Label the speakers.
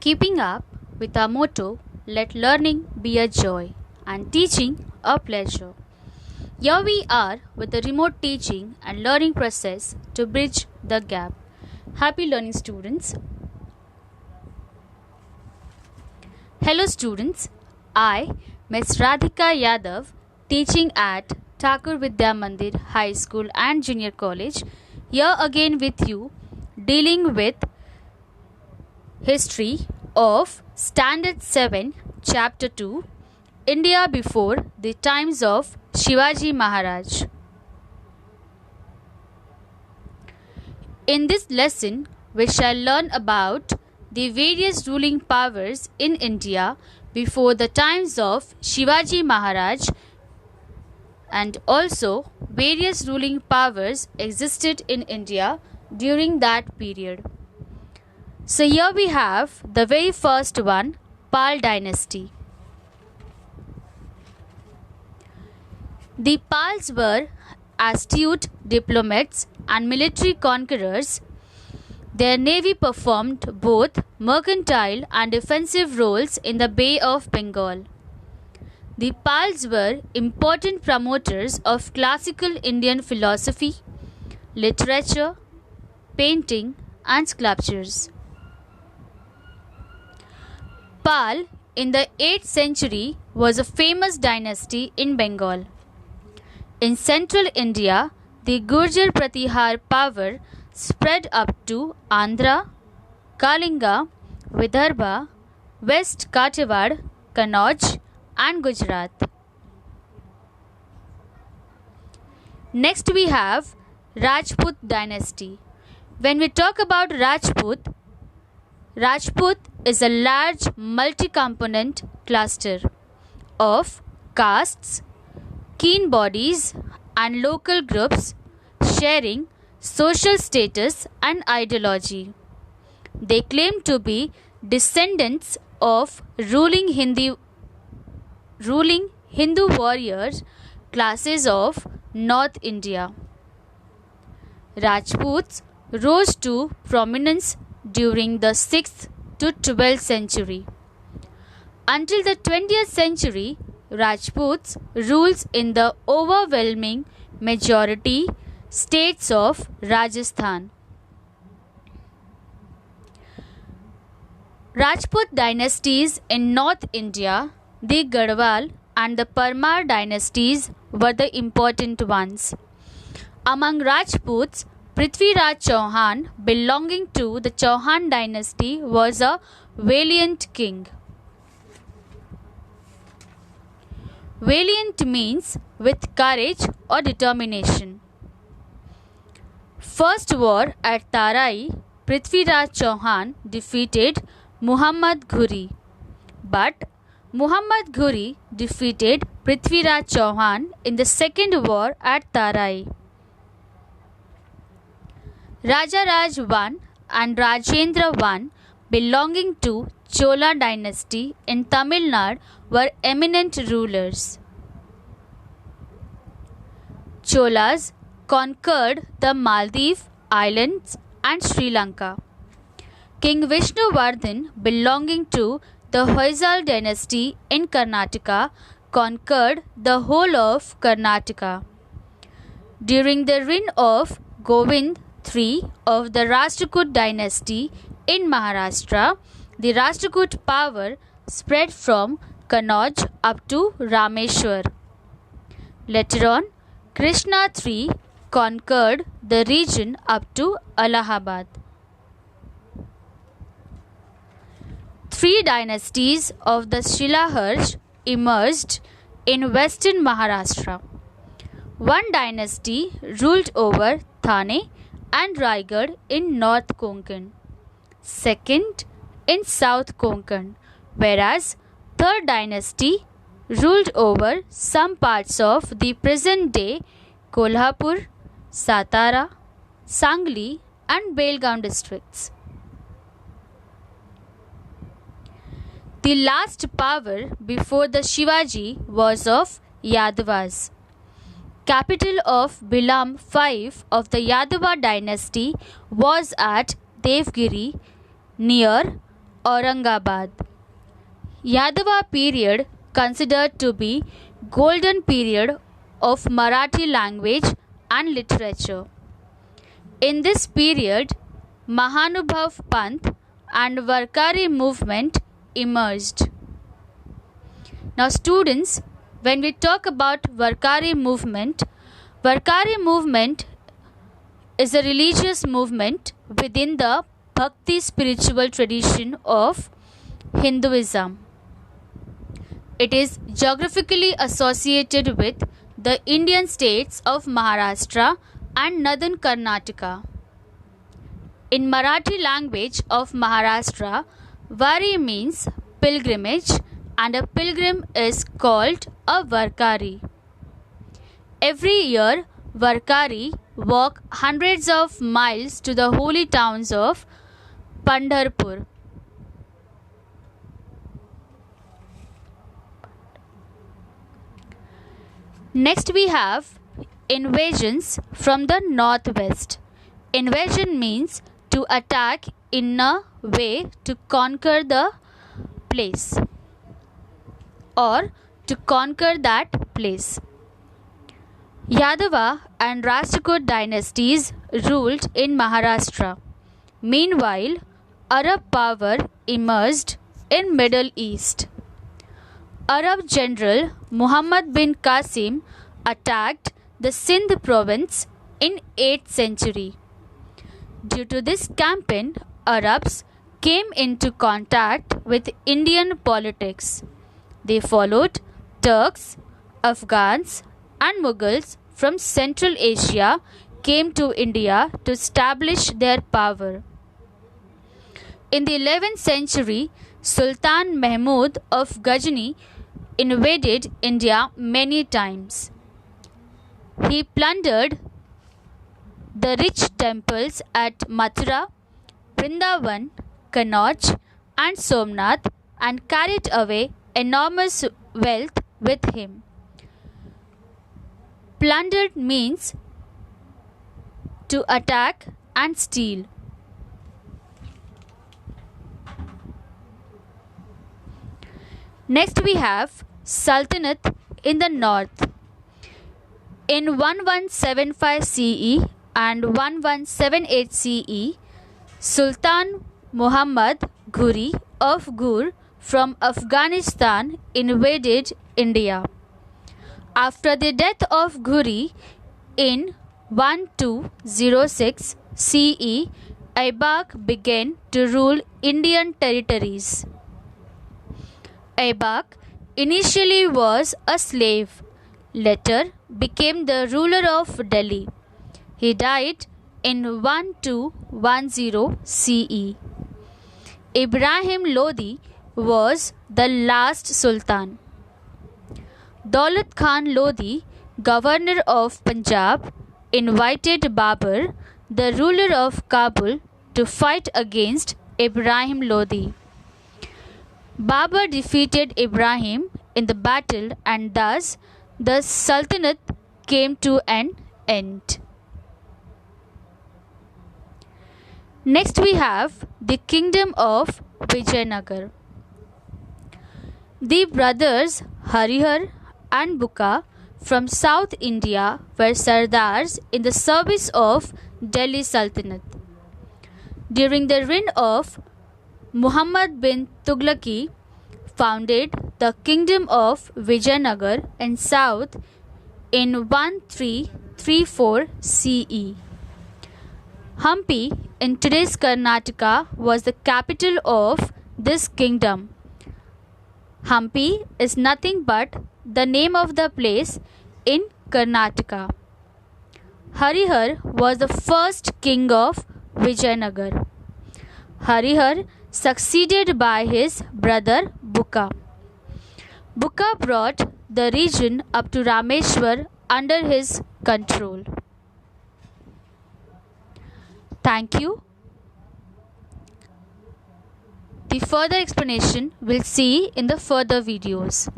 Speaker 1: Keeping up with our motto, let learning be a joy and teaching a pleasure. Here we are with the remote teaching and learning process to bridge the gap. Happy learning, students. Hello, students. I, Ms. Radhika Yadav, teaching at Thakur Vidya Mandir High School and Junior College, here again with you, dealing with history of Standard 7, Chapter 2, India before the times of Shivaji Maharaj. In this lesson, we shall learn about the various ruling powers in India before the times of Shivaji Maharaj, and also various ruling powers existed in India during that period. So here we have the very first one, Pal dynasty. The Pals were astute diplomats and military conquerors. Their navy performed both mercantile and defensive roles in the Bay of Bengal. The Pals were important promoters of classical Indian philosophy, literature, painting, and sculptures. Pal in the 8th century was a famous dynasty in Bengal. In central India, the Gurjar Pratihar power spread up to Andhra, Kalinga, Vidarbha, West Kathiawar, Kannauj, and Gujarat. Next we have Rajput dynasty. When we talk about Rajput is a large multi-component cluster of castes, kin bodies, and local groups sharing social status and ideology. They claim to be descendants of ruling Hindu warrior classes of North India. Rajputs rose to prominence during the 6th to 12th century. Until the 20th century, Rajputs rules in the overwhelming majority states of Rajasthan. Rajput dynasties in North India, the Garhwal and the Parmar dynasties were the important ones. Among Rajputs, Prithviraj Chauhan, belonging to the Chauhan dynasty, was a valiant king. Valiant means with courage or determination. First war at Tarai, Prithviraj Chauhan defeated Muhammad Ghuri. But Muhammad Ghuri defeated Prithviraj Chauhan in the second war at Tarai. Rajaraj I and Rajendra I, belonging to Chola dynasty in Tamil Nadu, were eminent rulers. Cholas conquered the Maldives Islands and Sri Lanka. King Vishnuvardhan, belonging to the Hoysal dynasty in Karnataka, conquered the whole of Karnataka. During the reign of Govind III of the Rashtrakut dynasty in Maharashtra, the Rashtrakut power spread from Kannauj up to Rameshwar. Later on, Krishna III conquered the region up to Allahabad. Three dynasties of the Shilaharsh emerged in western Maharashtra. One dynasty ruled over Thane and Raigad in North Konkan. Second in South Konkan, whereas third dynasty ruled over some parts of the present-day Kolhapur, Satara, Sangli and Belgaum districts. The last power before the Shivaji was of Yadavas. Capital of Bilam V of the Yadava dynasty was at Devgiri near Aurangabad. Yadava period considered to be golden period of Marathi language and literature. In this period, Mahanubhav Panth and Varkari movement emerged. Now students, when we talk about Varkari movement is a religious movement within the Bhakti spiritual tradition of Hinduism. It is geographically associated with the Indian states of Maharashtra and northern Karnataka. In Marathi language of Maharashtra, Vari means pilgrimage and a pilgrim is called a Varkari. Every year, Varkari walk hundreds of miles to the holy towns of Pandharpur. Next we have invasions from the northwest. Invasion means to attack in a way to conquer the place or to conquer that place. Yadava and Rashtrakoot dynasties ruled in Maharashtra. Meanwhile, Arab power emerged in Middle East. Arab general Muhammad bin Qasim attacked the Sindh province in 8th century. Due to this campaign, Arabs came into contact with Indian politics. They followed Turks, Afghans and Mughals from Central Asia came to India to establish their power. In the 11th century, Sultan Mahmud of Ghazni invaded India many times. He plundered the rich temples at Mathura, Vrindavan, Kannauj and Somnath and carried away enormous wealth with him. Plundered means to attack and steal. Next we have Sultanate in the north. In 1175 CE and 1178 CE, Sultan Muhammad Ghuri of Ghur from Afghanistan invaded India. After the death of Ghuri in 1206 CE, Aibak began to rule Indian territories. Aibak initially was a slave, later became the ruler of Delhi. He died in 1210 CE. Ibrahim Lodi was the last sultan. Daulat Khan Lodi, governor of Punjab, invited Babur, the ruler of Kabul, to fight against Ibrahim Lodi. Babur defeated Ibrahim in the battle and thus the Sultanate came to an end. Next we have the Kingdom of Vijayanagar. The brothers Harihar and Bukka from South India were Sardars in the service of Delhi Sultanate. During the reign of Muhammad bin Tughlaqi founded the Kingdom of Vijayanagar in South in 1334 CE. Hampi in today's Karnataka was the capital of this kingdom. Hampi is nothing but the name of the place in Karnataka. Harihar was the first king of Vijayanagar. Harihar succeeded by his brother Bukka. Bukka brought the region up to Rameshwar under his control. Thank you. The further explanation we'll see in the further videos.